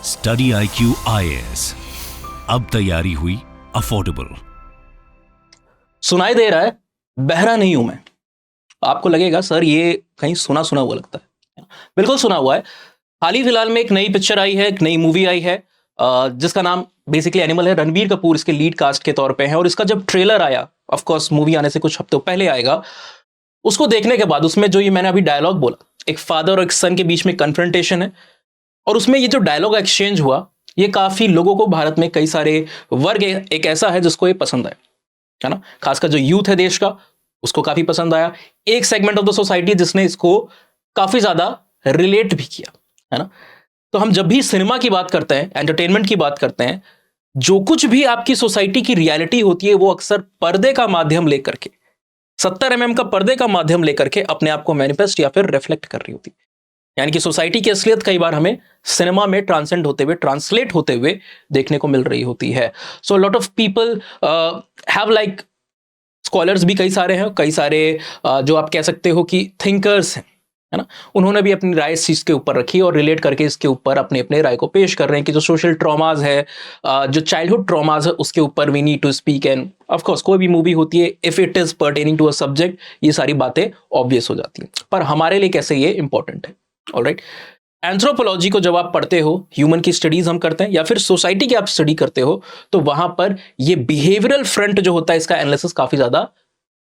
Study IQ IAS, अब तैयारी हुई अफोर्डेबल। सुनाई दे रहा है, बहरा नहीं हूं मैं। आपको लगेगा सर ये कहीं सुना सुना हुआ लगता है। बिल्कुल सुना हुआ है। हाल ही फिलहाल में एक नई पिक्चर आई है, एक नई मूवी आई है जिसका नाम बेसिकली एनिमल है। रणबीर कपूर इसके लीड कास्ट के तौर पे है और इसका जब ट्रेलर आया, ऑफ कोर्स मूवी आने से कुछ हफ्तों पहले आएगा, उसको देखने के बाद उसमें जो ये मैंने अभी डायलॉग बोला, एक फादर और एक सन के बीच में कन्फ्रंटेशन है और उसमें ये जो डायलॉग एक्सचेंज हुआ, ये काफी लोगों को, भारत में कई सारे वर्ग एक ऐसा है जिसको ये पसंद आया, है ना। खासकर जो यूथ है देश का, उसको काफी पसंद आया। एक सेगमेंट ऑफ द सोसाइटी जिसने इसको काफी ज्यादा रिलेट भी किया, है ना। तो हम जब भी सिनेमा की बात करते हैं, एंटरटेनमेंट की बात करते हैं, जो कुछ भी आपकी सोसाइटी की रियलिटी होती है वो अक्सर पर्दे का माध्यम लेकर के, 70 mm का पर्दे का माध्यम लेकर के अपने आप को मैनिफेस्ट या फिर रिफ्लेक्ट कर रही होती है। यानी कि सोसाइटी की असलियत कई बार हमें सिनेमा में ट्रांसेंड होते हुए, ट्रांसलेट होते हुए देखने को मिल रही होती है। So lot of people have like, scholars भी कई सारे हैं, कई सारे जो आप कह सकते हो कि थिंकर्स हैं, है ना। उन्होंने भी अपनी राय इस चीज के ऊपर रखी और रिलेट करके इसके ऊपर अपने अपने राय को पेश कर रहे हैं कि जो सोशल ट्रॉमाज है, जो चाइल्डहुड ट्रॉमाज है, उसके ऊपर we need to speak. And of course कोई भी मूवी होती है, if it is pertaining to a subject, ये सारी बातें ऑब्वियस हो जाती हैं, पर हमारे लिए कैसे ये इंपॉर्टेंट है। ऑलराइट, एंथ्रोपोलॉजी को जब आप पढ़ते हो, ह्यूमन की स्टडीज हम करते हैं या फिर सोसाइटी की आप स्टडी करते हो, तो वहां पर ये बिहेवियरल फ्रंट जो होता है, इसका एनालिसिस काफी ज्यादा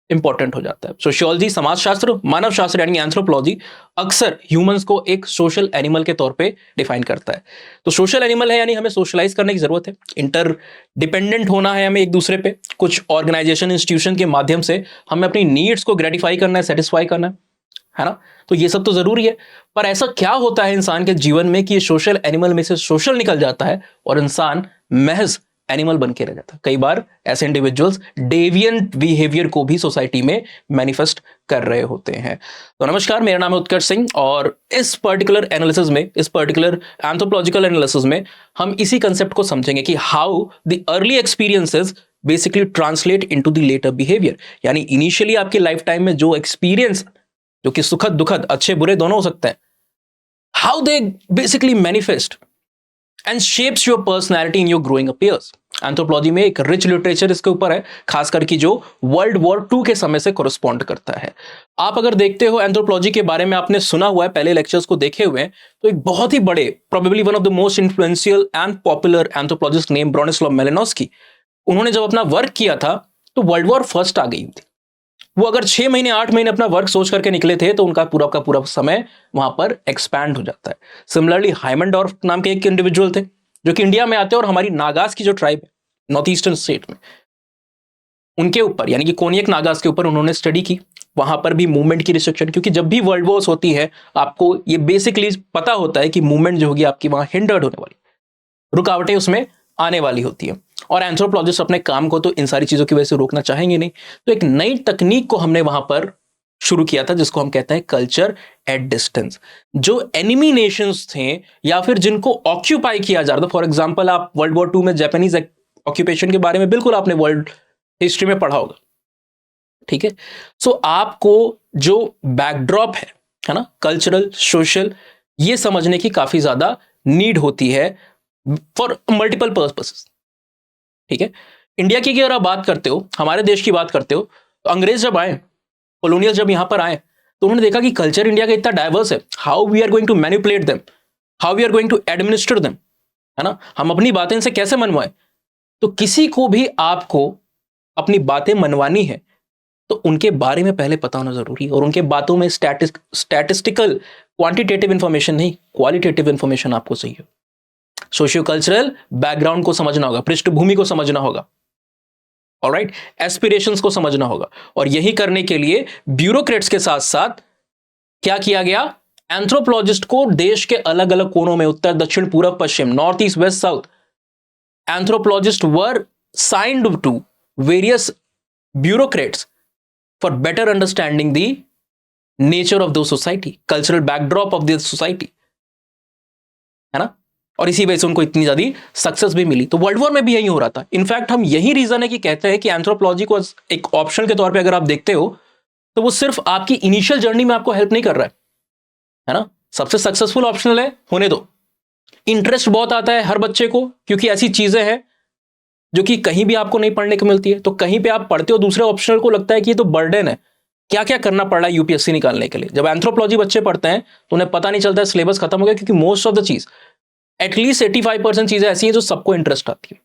इंपॉर्टेंट हो जाता है। सोशियोलॉजी, समाजशास्त्र, मानव शास्त्र यानी एंथ्रोपोलॉजी अक्सर ह्यूमंस को एक सोशल एनिमल के तौर पे डिफाइन करता है। तो सोशल एनिमल है यानी हमें सोशलाइज करने की जरूरत है, इंटर डिपेंडेंट होना है हमें एक दूसरे पे, कुछ ऑर्गेनाइजेशन, इंस्टीट्यूशन के माध्यम से हमें अपनी नीड्स को ग्रेटिफाई करना है, सेटिस्फाई करना है ना। तो ये सब तो जरूरी है, पर ऐसा क्या होता है इंसान के जीवन में कि ये सोशल एनिमल में से सोशल निकल जाता है और इंसान महज एनिमल बन के रह जाता है। कई बार ऐसे इंडिविजुअल्स डेविएंट बिहेवियर को भी सोसाइटी में मैनिफेस्ट कर रहे होते हैं। तो नमस्कार, मेरा नाम है उत्कर्ष सिंह और इस पर्टिकुलर एनालिसिस में, इस पर्टिकुलर एंथ्रोपोलॉजिकल एनालिसिस में हम इसी कंसेप्ट को समझेंगे कि how the early experiences basically translate into the later behaviour. यानी इनिशियली आपकी लाइफ टाइम में जो एक्सपीरियंस, जो कि सुखद दुखद, अच्छे बुरे दोनों हो सकते हैं, how they basically manifest and shapes your personality in your growing up years. Anthropology में एक रिच लिटरेचर इसके ऊपर है, खासकर की जो वर्ल्ड वॉर 2 के समय से कोरस्पॉन्ड करता है। आप अगर देखते हो एंथ्रोपोलॉजी के बारे में, आपने सुना हुआ है, पहले लेक्चर्स को देखे हुए हैं, तो एक बहुत ही बड़े, probably one of the most influential and popular anthropologist name Bronislaw Malinowski, उन्होंने जब अपना वर्क किया था तो वर्ल्ड वॉर फर्स्ट आ गई थी। वो अगर 6 महीने 8 महीने अपना वर्क सोच करके निकले थे तो उनका पूरा का पूरा समय वहां पर एक्सपैंड हो जाता है। सिमिलरली हाइमनडॉर्फ नाम के एक इंडिविजुअल थे जो कि इंडिया में आते हैं और हमारी नागास की जो ट्राइब है नॉर्थ ईस्टर्न स्टेट में, उनके ऊपर यानी कि कोनियक नागास के ऊपर उन्होंने स्टडी की। वहां पर भी मूवमेंट की रिस्ट्रिक्शन, क्योंकि जब भी वर्ल्ड वॉर्स होती है आपको ये बेसिकली पता होता है कि मूवमेंट जो होगी आपकी वहां हिंडर्ड होने वाली, रुकावटें उसमें आने वाली होती है। और एंथ्रोपोलॉजिस्ट अपने काम को तो इन सारी चीजों की वजह से रोकना चाहेंगे नहीं, तो एक नई तकनीक को हमने वहां पर शुरू किया था जिसको हम कहते हैं कल्चर एट डिस्टेंस। जो एनिमी नेशंस थे या फिर जिनको ऑक्यूपाई किया जा रहा था, फॉर एग्जांपल आप वर्ल्ड वॉर 2 में जापानीज ऑक्यूपेशन के बारे में बिल्कुल आपने वर्ल्ड हिस्ट्री में पढ़ा होगा, ठीक है। सो आपको जो बैकड्रॉप है ना, कल्चरल, सोशल, ये समझने की काफी ज्यादा नीड होती है फॉर मल्टीपल पर्पसेस, ठीक है। इंडिया की अगर आप बात करते हो, हमारे देश की बात करते हो, तो अंग्रेज जब आए, कॉलोनियल जब यहां पर आए, तो उन्होंने देखा कि कल्चर इंडिया का इतना डाइवर्स है, how we are going to manipulate them, how we are going to administer them, है ना, हम अपनी बातें इनसे कैसे मनवाएं। तो किसी को भी आपको अपनी बातें मनवानी है तो उनके बारे में पहले पता होना जरूरी है, और उनके बातों में स्टैटिस्टिकल क्वांटिटेटिव इंफॉर्मेशन नहीं, क्वालिटेटिव इंफॉर्मेशन आपको चाहिए। सोशियो कल्चरल बैकग्राउंड को समझना होगा, पृष्ठभूमि को समझना होगा, ऑलराइट, एस्पिरेशंस को समझना होगा। और यही करने के लिए ब्यूरोक्रेट्स के साथ साथ क्या किया गया, एंथ्रोपोलॉजिस्ट को देश के अलग अलग कोनों में, उत्तर, दक्षिण, पूर्व, पश्चिम, north east, west, south, anthropologist were assigned to various bureaucrats for better understanding the nature of the society, cultural backdrop of the society, है ना। और इसी वजह से उनको इतनी ज्यादा सक्सेस भी मिली। तो वर्ल्ड वॉर में भी यही हो रहा था। इनफैक्ट हम यही रीजन है कि कहते हैं कि एंथ्रोपोलॉजी को एक ऑप्शन के तौर पे अगर आप देखते हो तो वो सिर्फ आपकी इनिशियल जर्नी में आपको हेल्प नहीं कर रहा है ना। सबसे सक्सेसफुल ऑप्शनल है, होने दो, इंटरेस्ट बहुत आता है हर बच्चे को, क्योंकि ऐसी चीजें हैं जो कि कहीं भी आपको नहीं पढ़ने को मिलती है। तो कहीं पे आप पढ़ते हो दूसरे ऑप्शनल को लगता है कि ये तो बर्डन है, क्या क्या करना पड़ रहा है यूपीएससी निकालने के लिए। जब एंथ्रोपोलॉजी बच्चे पढ़ते हैं तो उन्हें पता नहीं चलता है सिलेबस खत्म हो गया, क्योंकि मोस्ट ऑफ द चीज एटलीस्ट 85% चीजें ऐसी हैं जो सबको इंटरेस्ट आती है।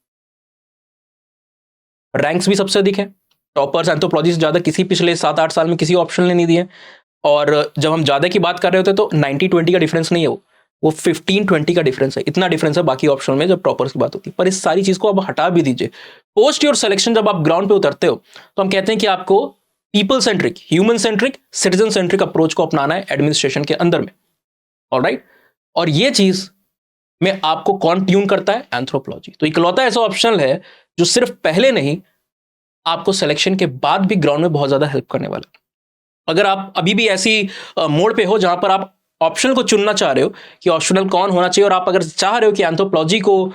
रैंक्स भी सबसे अधिक है, टॉपर्स एंथ्रोपोलॉजी से ज्यादा किसी पिछले 7-8 साल में किसी ऑप्शन ने नहीं दिए। और जब हम ज्यादा की बात कर रहे होते तो 90-20 का डिफरेंस नहीं है, वो 15-20 का डिफरेंस है। इतना डिफरेंस है बाकी ऑप्शन में जब टॉपर्स की बात होती है। पर इस सारी चीज को आप हटा भी दीजिए, पोस्ट योर सिलेक्शन जब आप ग्राउंड पे उतरते हो तो हम कहते हैं कि आपको people centric, human centric, citizen centric approach को अपनाना है एडमिनिस्ट्रेशन के अंदर में। ऑलराइट, और ये चीज में आपको कौन ट्यून करता है? एंथ्रोपोलॉजी। तो इकलौता ऐसा ऑप्शनल है जो सिर्फ पहले नहीं, आपको सिलेक्शन के बाद भी ग्राउंड में बहुत ज्यादा हेल्प करने वाला है। अगर आप अभी भी ऐसी मोड़ पे हो जहां पर आप ऑप्शनल को चुनना चाह रहे हो कि ऑप्शनल कौन होना चाहिए, और आप अगर चाह रहे हो कि एंथ्रोपोलॉजी को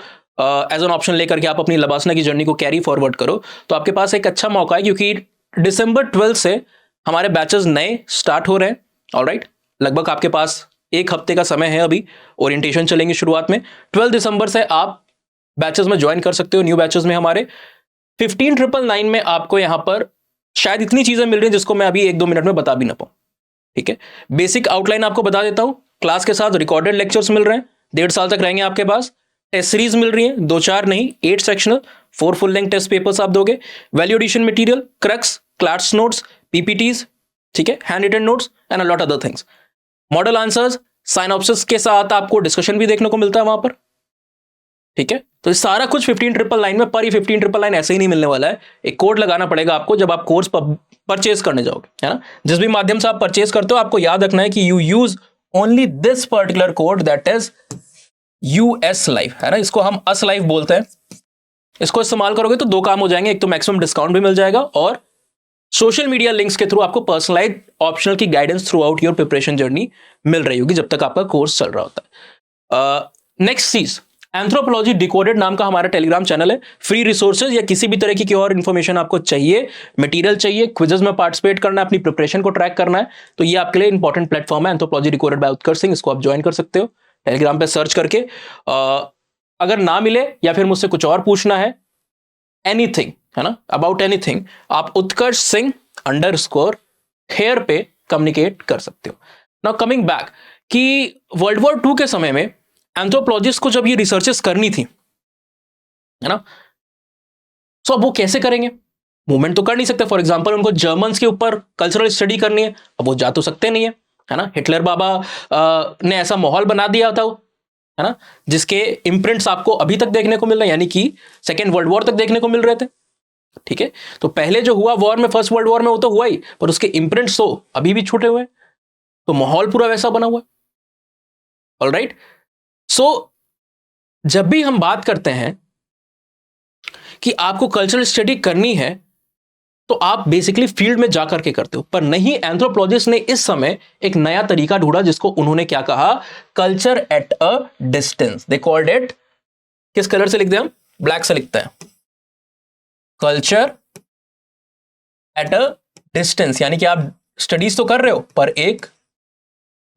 एज एन ऑप्शन लेकर के आप अपनी लबासना की जर्नी को कैरी फॉरवर्ड करो, तो आपके पास एक अच्छा मौका है, क्योंकि दिसंबर 12 से हमारे बैचेस नए स्टार्ट हो रहे हैं। ऑलराइट, लगभग आपके पास एक हफ्ते का समय है, अभी ओरिएंटेशन चलेंगे शुरुआत में। 12 दिसंबर से आप बैचेस में ज्वाइन कर सकते हो, न्यू बैचेस में हमारे 15999 में आपको यहां पर शायद इतनी चीजें मिल रही हैं जिसको मैं अभी 1-2 मिनट में बता भी ना पाऊं। ठीक है, बेसिक आउटलाइन आपको बता देता हूं। क्लास के साथ रिकॉर्डेड लेक्चर्स मिल रहे हैं, 1.5 साल तक रहेंगे आपके पास। टेस्ट सीरीज मिल रही है, 2-4 नहीं, 8 sectional, 4 full length test papers आप दोगे। Value addition material, crux, class notes, PPTs, ठीक है, hand written notes and a lot other things. Model answers, synopsis के साथ आपको डिस्कशन भी देखने को मिलता है वहां पर। ठीक है, तो सारा कुछ 15999 में। पर ये 15999 ऐसे ही नहीं मिलने वाला है, एक कोड लगाना पड़ेगा आपको जब आप कोर्स परचेज करने जाओगे, है ना। जिस भी माध्यम से आप परचेज करते हो, आपको याद रखना है कि you use only this particular code, that is US live, है ना। इसको हम अस लाइव बोलते हैं। इसको इस्तेमाल करोगे तो 2 काम हो जाएंगे, एक तो मैक्सिमम डिस्काउंट भी मिल जाएगा, और सोशल मीडिया लिंक्स के थ्रू आपको पर्सनलाइज्ड ऑप्शनल की guidance throughout your preparation journey मिल रही होगी जब तक आपका कोर्स चल रहा होता है। नेक्स्ट चीज, एंथ्रोपोलॉजी डिकोडेड नाम का हमारा टेलीग्राम चैनल है। फ्री रिसोर्सेज या किसी भी तरह की और इन्फॉर्मेशन आपको चाहिए, मटेरियल चाहिए, क्विजेस में पार्टिसिपेट करना है, अपनी प्रिपरेशन को ट्रैक करना है, तो ये आपके लिए इंपॉर्टेंट प्लेटफॉर्म है, एंथ्रोपोलॉजी डिकोडेड बाय उत्कर्ष सिंह। इसको आप ज्वाइन कर सकते हो टेलीग्राम पे सर्च करके। अगर ना मिले या फिर मुझसे कुछ और पूछना है, एनीथिंग, है ना, अबाउट एनीथिंग, आप उत्कर्ष सिंह _हेयर पे कम्युनिकेट कर सकते हो। नाउ कमिंग बैक, कि वर्ल्ड वॉर 2 के समय में एंथ्रोपोलॉजिस्ट को जब ये रिसर्चेस करनी थी, है ना, तो अब वो कैसे करेंगे? मूवमेंट तो कर नहीं सकते। फॉर एग्जांपल उनको जर्मन्स के ऊपर कल्चरल स्टडी करनी है, अब वो जा तो सकते नहीं है ना। हिटलर बाबा ने ऐसा माहौल बना दिया था, है ना, जिसके इम्प्रिंट्स आपको अभी तक देखने को मिल रहे हैं, यानी कि सेकेंड वर्ल्ड वॉर तक देखने को मिल रहे थे। ठीक है, तो पहले जो हुआ वॉर में, फर्स्ट वर्ल्ड वॉर में, वो तो हुआ ही, पर उसके इम्प्रिंट्स तो अभी भी छूटे हुए हैं, तो माहौल पूरा वैसा बना हुआ है। ऑलराइट, सो जब भी हम बात करते हैं कि आपको कल्चरल स्टडी करनी है, तो आप बेसिकली फील्ड में जाकर के करते हो, पर नहीं, एंथ्रोपोलॉजिस्ट ने इस समय एक नया तरीका ढूंढा जिसको उन्होंने क्या कहा? Culture at a distance. They called it, किस कलर से लिखते हैं हम? ब्लैक से लिखते हैं, कल्चर एट अ डिस्टेंस। यानी कि आप स्टडीज तो कर रहे हो, पर एक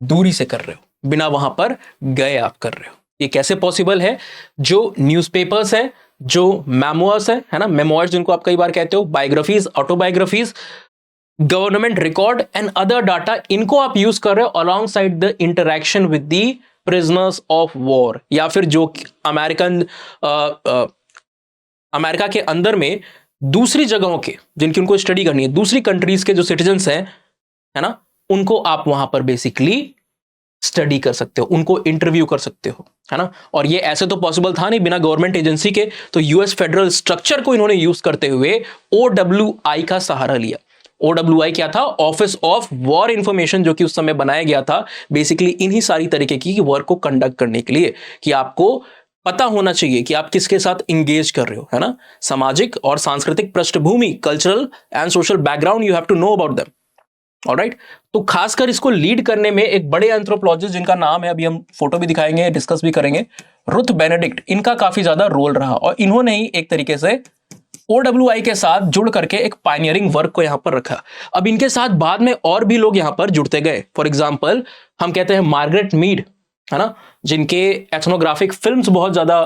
दूरी से कर रहे हो, बिना वहां पर गए आप कर रहे हो। ये कैसे पॉसिबल है? जो न्यूज़पेपर्स है, जो मेमोइर्स है ना, मेमोइर्स जिनको आप कई बार कहते हो, biographies, autobiographies, government record and other data, इनको आप यूज कर रहे हो along side the interaction with the prisoners of war, या फिर जो अमेरिका के अंदर में दूसरी जगहों के, जिनकी उनको स्टडी करनी है, दूसरी कंट्रीज के जो सिटीजन्स हैं, है ना, उनको आप वहां पर बेसिकली स्टडी कर सकते हो, उनको इंटरव्यू कर सकते हो, है ना। और ये ऐसे तो पॉसिबल था नहीं बिना गवर्नमेंट एजेंसी के, तो यूएस फेडरल स्ट्रक्चर को इन्होंने यूज करते हुए OWI का सहारा लिया। OWI क्या था? ऑफिस ऑफ वॉर इंफॉर्मेशन, जो कि उस समय बनाया गया था बेसिकली इन्हीं सारी तरीके की वर्क को कंडक्ट करने के लिए, कि आपको पता होना चाहिए कि आप किसके साथ इंगेज कर रहे हो, है ना। सामाजिक और सांस्कृतिक पृष्ठभूमि, cultural and social background, you have to know about them. Alright, तो खासकर इसको लीड करने में एक बड़े एंथ्रोपोलॉजिस्ट जिनका नाम है, अभी हम फोटो भी दिखाएंगे, डिस्कस भी करेंगे, रुथ बेनेडिक्ट, इनका काफी ज्यादा रोल रहा, और इन्होंने ही एक तरीके से OWI के साथ जुड़ करके एक पायनियरिंग वर्क को यहां पर रखा। अब इनके साथ बाद में और भी लोग यहां पर जुड़ते गए। फॉर एग्जाम्पल हम कहते हैं मार्गरेट मीड, है ना, जिनके एथनोग्राफिक फिल्म्स बहुत ज्यादा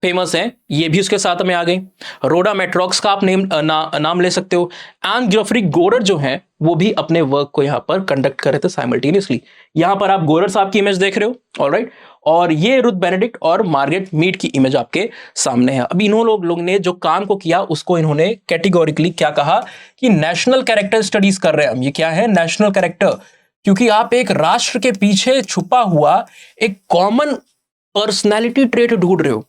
फेमस हैं, ये भी उसके साथ में आ गई। रोडा मैट्रॉक्स का आप नाम ले सकते हो। एंड जोफ्री गोरर जो हैं वो भी अपने वर्क को यहाँ पर कंडक्ट कर रहे थे साइमल्टेनियसली। यहाँ पर आप गोरर साहब की इमेज देख रहे हो, ऑलराइट, और ये रुथ बेनेडिक्ट और मार्गरेट मीड की इमेज आपके सामने है। अब इन्होंने लोग ने जो काम को किया उसको इन्होंने कैटेगोरिकली क्या कहा कि नेशनल कैरेक्टर स्टडीज कर रहे हैं हम। ये क्या है? नेशनल कैरेक्टर, क्योंकि आप एक राष्ट्र के पीछे छुपा हुआ एक कॉमन पर्सनैलिटी ट्रेट ढूंढ रहे हो।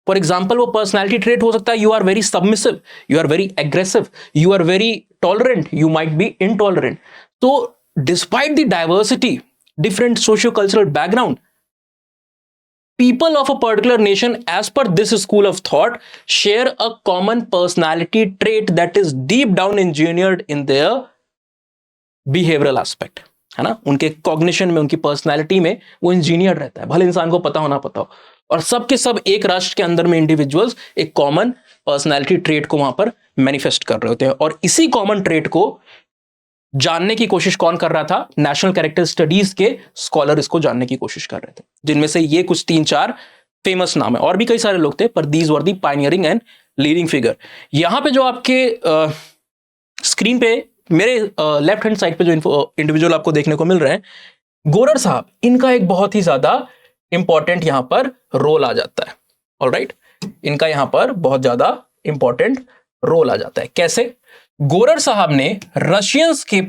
फॉर एग्जाम्पल, वो पर्सनैलिटी ट्रेट हो सकता है you are very submissive, you are very aggressive, you are very tolerant, you might be intolerant. तो despite the diversity, different socio cultural background, people of a particular nation, as per this school of thought, share a common personality trait that is deep down engineered in their behavioral aspect, है ना। उनके cognition में, उनकी personality में वो engineer रहता है, भले इंसान को पता हो ना पता हो। और सब के सब एक राष्ट्र के अंदर में इंडिविजुअल्स एक कॉमन पर्सनालिटी ट्रेट को वहां पर मैनिफेस्ट कर रहे होते हैं। और इसी कॉमन ट्रेट को जानने की कोशिश कौन कर रहा था? नेशनल कैरेक्टर स्टडीज के स्कॉलर इसको जानने की कोशिश कर रहे थे, जिनमें से ये कुछ 3-4 फेमस नाम है। और भी कई सारे लोग थे, पर these were the pioneering and leading figure. यहां पे जो आपके स्क्रीन पे मेरे लेफ्ट हैंड साइड पे जो इंडिविजुअल आपको देखने को मिल रहे हैं, गोरर साहब, इनका एक बहुत ही ज्यादा इंपॉर्टेंट यहां पर रोल आ जाता है। ऑलराइट, इनका यहां पर बहुत ज्यादा इंपॉर्टेंट रोल आ जाता है। कैसे? गोरर साहब ने रशियंस की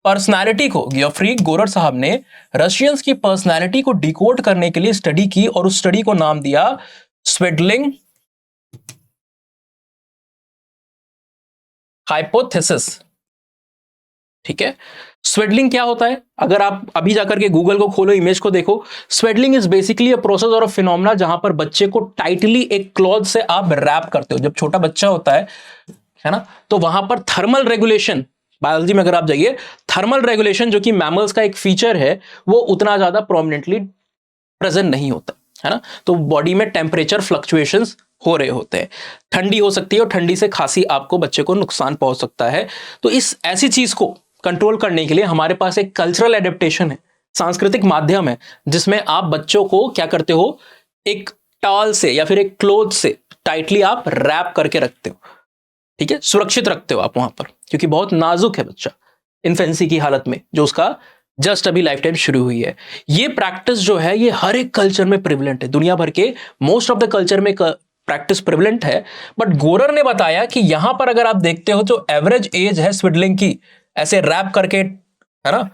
पर्सनालिटी को, जोफ्री गोरर साहब ने रशियंस की पर्सनालिटी को डिकोड करने के लिए स्टडी की, और उस स्टडी को नाम दिया स्वेडलिंग हाइपोथेसिस। ठीक है, स्वेडलिंग क्या होता है? अगर आप अभी जाकर के गूगल को खोलो, इमेज को देखो, स्वेडलिंग इज बेसिकली अ प्रोसेस और अ फिनोमेना जहां पर बच्चे को टाइटली एक क्लॉथ से आप रैप करते हो। जब छोटा बच्चा होता है ना, तो वहां पर थर्मल रेगुलेशन, बायोलॉजी में अगर आप जाइए, थर्मल रेगुलेशन जो कि मैमल्स का एक फीचर है, वो उतना ज्यादा प्रोमिनेंटली प्रेजेंट नहीं होता, है ना। तो बॉडी में टेम्परेचर फ्लक्चुएशंस हो रहे होते हैं, ठंडी हो सकती है, और ठंडी से खांसी आपको, बच्चे को नुकसान पहुंच सकता है। तो इस ऐसी चीज को कंट्रोल करने के लिए हमारे पास एक कल्चरल एडेप्टेशन है, सांस्कृतिक माध्यम है, जिसमें आप बच्चों को क्या करते हो, एक टॉल से या फिर एक क्लोथ से टाइटली आप रैप करके रखते हो। ठीक है, सुरक्षित रखते हो आप वहां पर, क्योंकि बहुत नाजुक है बच्चा इन्फेंसी की हालत में, जो उसका जस्ट अभी लाइफ टाइम शुरू हुई है। ये प्रैक्टिस जो है, ये हर एक कल्चर में प्रिवलेंट है, दुनिया भर के मोस्ट ऑफ द कल्चर में प्रैक्टिस प्रिवलेंट है। बट गोरर ने बताया कि यहां पर अगर आप देखते हो, जो एवरेज एज है स्विडलिंग की, ऐसे रैप करके, है ना,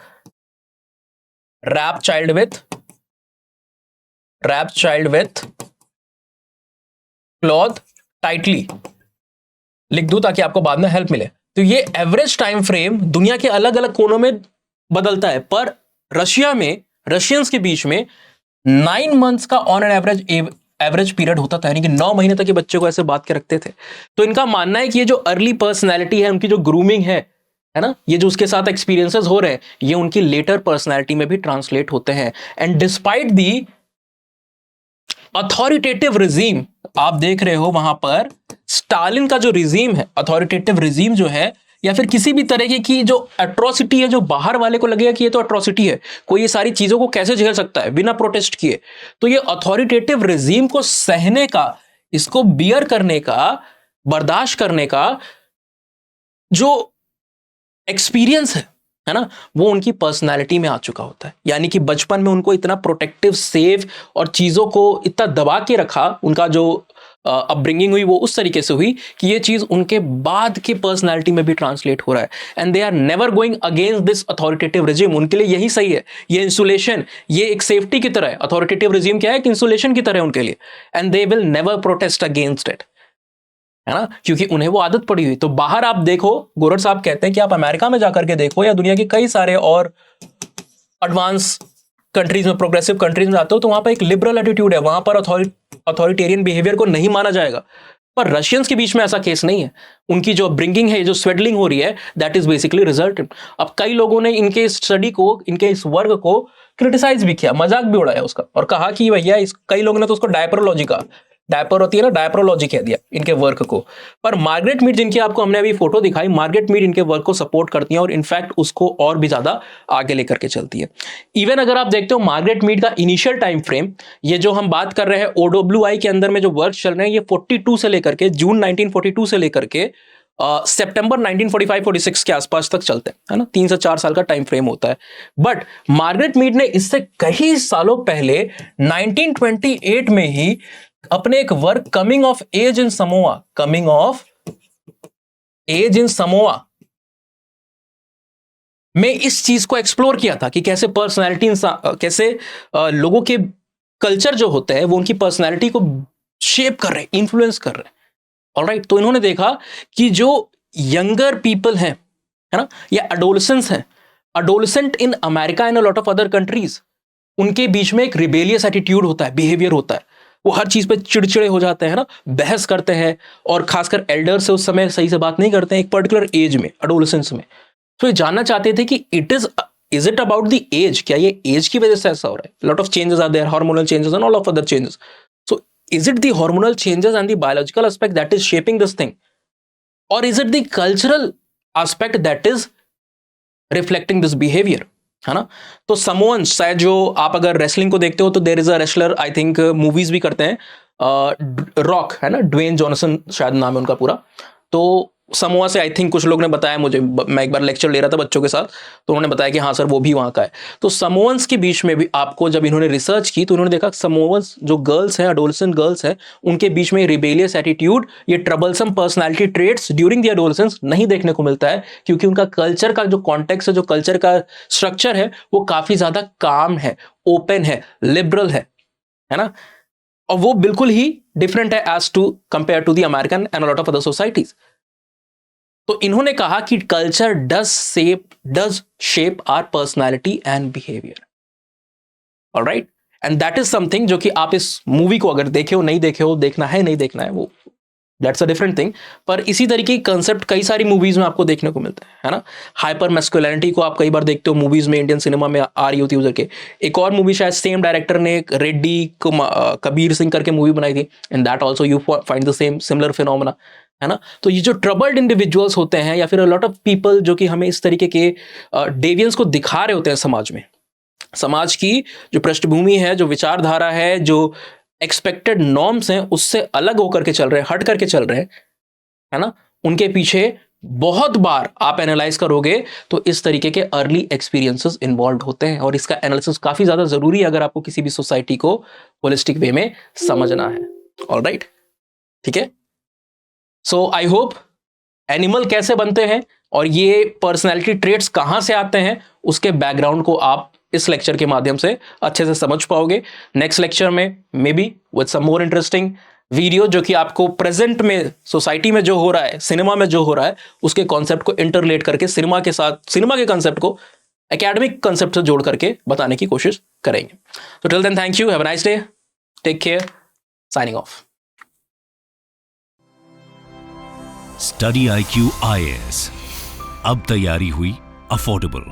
wrap child with cloth tightly, लिख दूं ताकि आपको बाद में हेल्प मिले। तो ये एवरेज टाइम फ्रेम दुनिया के अलग अलग कोनों में बदलता है, पर रशिया में, रशियंस के बीच में 9 मंथ्स का ऑन एन एवरेज पीरियड होता था, यानी कि 9 महीने तक ये बच्चे को ऐसे बात के रखते थे। तो इनका मानना है कि ये जो अर्ली पर्सनैलिटी है, उनकी जो ग्रूमिंग है ना, ये जो उसके साथ एक्सपीरियंसेस हो रहे हैं, ये उनकी लेटर पर्सनैलिटी में भी ट्रांसलेट होते हैं। And despite the authoritative regime, आप देख रहे हो वहां पर स्टालिन का जो रिजीम है, अथॉरिटेटिव रिजीम जो है, या फिर किसी भी तरीके की जो एट्रोसिटी है, जो बाहर वाले को लगेगा कि ये तो एट्रोसिटी है, कोई ये सारी चीजों को कैसे झेल सकता है बिना प्रोटेस्ट किए, तो ये अथॉरिटेटिव रिजीम को सहने का, इसको बियर करने का, बर्दाश्त करने का जो एक्सपीरियंस है ना, वो उनकी पर्सनालिटी में आ चुका होता है। यानी कि बचपन में उनको इतना प्रोटेक्टिव, सेफ और चीजों को इतना दबा के रखा, उनका जो अपब्रिंगिंग हुई वो उस तरीके से हुई कि ये चीज उनके बाद के पर्सनालिटी में भी ट्रांसलेट हो रहा है। And they are never going against this authoritative regime. उनके लिए यही सही है, ये इंसुलेशन, ये एक सेफ्टी की तरह है। अथॉरिटेटिव रिजीम क्या है? एक इंसुलेशन की तरह है उनके लिए। And they will never protest against it, है ना, क्योंकि उन्हें वो आदत पड़ी हुई। तो बाहर आप देखो, गोरर साहब कहते हैं कि आप अमेरिका में जाकर के देखो, या दुनिया के कई सारे और एडवांस कंट्रीज में, प्रोग्रेसिव कंट्रीज में जाते हो, तो वहां पर एक लिबरल एटीट्यूड है, वहां पर अथॉरिटेरियन बिहेवियर को नहीं माना जाएगा। पर रशियंस के बीच में ऐसा केस नहीं है। उनकी जो ब्रिंगिंग है, जो स्वेडलिंग हो रही है, दैट इज बेसिकली रिजल्ट। अब कई लोगों ने इनके स्टडी को, इनके इस वर्क को क्रिटिसाइज भी किया, मजाक भी उड़ाया उसका, और कहा कि भैया, कई लोगों ने तो उसको डायपरोलॉजी कहा। डायपर होती है ना, डायपरोलॉजी कह दिया इनके वर्क को। पर मार्गरेट मीड जिनकी आपको हमने अभी फोटो दिखाई, मार्गरेट मीड इनके वर्क को सपोर्ट करती हैं और इनफैक्ट उसको और भी ज्यादा आगे लेकर के चलती है। इवन अगर आप देखते हो मार्गरेट मीड का इनिशियल टाइम फ्रेम, ये जो हम बात कर रहे हैं OWI के अंदर में जो वर्क चल रहे हैं, ये 42 से लेकर के जून 1942 से लेकर के सितंबर 1945-46 के आसपास तक चलते हैं, है ना। 3 से 4 साल का टाइम फ्रेम होता है। बट मार्गरेट मीड ने इससे कई सालों पहले 1928 में ही अपने एक work coming of age in Samoa में इस चीज को एक्सप्लोर किया था कि कैसे पर्सनैलिटी, कैसे लोगों के कल्चर जो होते हैं वो उनकी पर्सनैलिटी को शेप कर रहे हैं, इन्फ्लुएंस कर रहे हैं। ऑलराइट, तो इन्होंने देखा कि जो यंगर पीपल हैं, है ना, या एडोलेसेंट्स हैं, adolescent in America and a lot of other countries, उनके बीच में एक रिबेलियस एटीट्यूड होता है, बिहेवियर होता है। वो हर चीज पे चिड़चिड़े हो जाते हैं ना, बहस करते हैं, और खासकर एल्डर से उस समय सही से बात नहीं करते हैं एक पर्टिकुलर एज में, एडोलेसेंस में। तो ये जानना चाहते थे कि is it about the age, क्या ये एज की वजह से ऐसा हो रहा है? Lot of changes are there, hormonal changes and all of other changes. So is it the hormonal changes and the biological aspect that is shaping this thing, or is it the cultural aspect that is reflecting this behavior, है ना। तो समोअन्स, शायद जो आप अगर wrestling को देखते हो तो there is a wrestler, I think movies भी करते हैं, रॉक, है ना, ड्वेन जॉनसन शायद नाम है उनका पूरा। तो समोआ से आई थिंक कुछ लोग ने बताया मुझे, मैं एक बार लेक्चर ले रहा था बच्चों के साथ, तो उन्होंने बताया कि हाँ सर वो भी वहाँ का है। तो समोअन्स के बीच में भी आपको जब इन्होंने रिसर्च की तो उन्होंने देखा समोअन्स जो गर्ल्स हैं, एडोलेसेंट गर्ल्स हैं, उनके बीच में रिबेलियस एटीट्यूड, ये troublesome personality traits during the adolescence नहीं देखने को मिलता है, क्योंकि उनका कल्चर का जो कॉन्टेक्स्ट है, जो कल्चर का स्ट्रक्चर है, वो काफी ज्यादा काम है, ओपन है, लिबरल है ना। और वो बिल्कुल ही डिफरेंट है as to compare to the American and lot of other societies. तो इन्होंने कहा कि culture does shape our personality and behaviour, alright, and that is something जो कि आप इस मूवी को अगर देखे हो, नहीं देखे हो, देखना है नहीं देखना है, वो दैट्स अ डिफरेंट थिंग। पर इसी तरीके की कंसेप्ट कई सारी मूवीज में आपको देखने को मिलता है ना। हाइपर मैस्कुलिनिटी को आप कई बार देखते हो मूवीज में, इंडियन सिनेमा में आ रही होती है उधर के। एक और मूवी शायद सेम डायरेक्टर ने एक रेड्डी कबीर सिंह करके मूवी बनाई थी, in that also you find the same similar phenomena, है ना। तो ये जो ट्रबल्ड इंडिविजुअल्स होते हैं या फिर अ लॉट ऑफ पीपल जो कि हमें इस तरीके के डेवियंस को दिखा रहे होते हैं समाज में, समाज की जो पृष्ठभूमि है, जो विचारधारा है, जो एक्सपेक्टेड नॉर्म्स हैं, उससे अलग होकर के चल रहे हैं, हट करके चल रहे हैं, है ना। उनके पीछे बहुत बार आप एनालाइज करोगे तो इस तरीके के अर्ली एक्सपीरियंसेस इन्वॉल्व होते हैं, और इसका एनालिसिस काफी ज्यादा जरूरी है अगर आपको किसी भी सोसाइटी को होलिस्टिक वे में समझना है। ऑलराइट, ठीक है। सो आई होप एनिमल कैसे बनते हैं और ये पर्सनैलिटी ट्रेट्स कहां से आते हैं, उसके बैकग्राउंड को आप इस लेक्चर के माध्यम से अच्छे से समझ पाओगे। नेक्स्ट लेक्चर में maybe with some more interesting video, जो कि आपको प्रेजेंट में सोसाइटी में जो हो रहा है, सिनेमा में जो हो रहा है, उसके कॉन्सेप्ट को इंटरलेट करके सिनेमा के साथ, सिनेमा के कॉन्सेप्ट को एकेडमिक कॉन्सेप्ट से जोड़ करके बताने की कोशिश करेंगे। तो till then, thank you, have a nice day, take care, signing off. Study IQ IAS, अब तैयारी हुई अफोर्डेबल।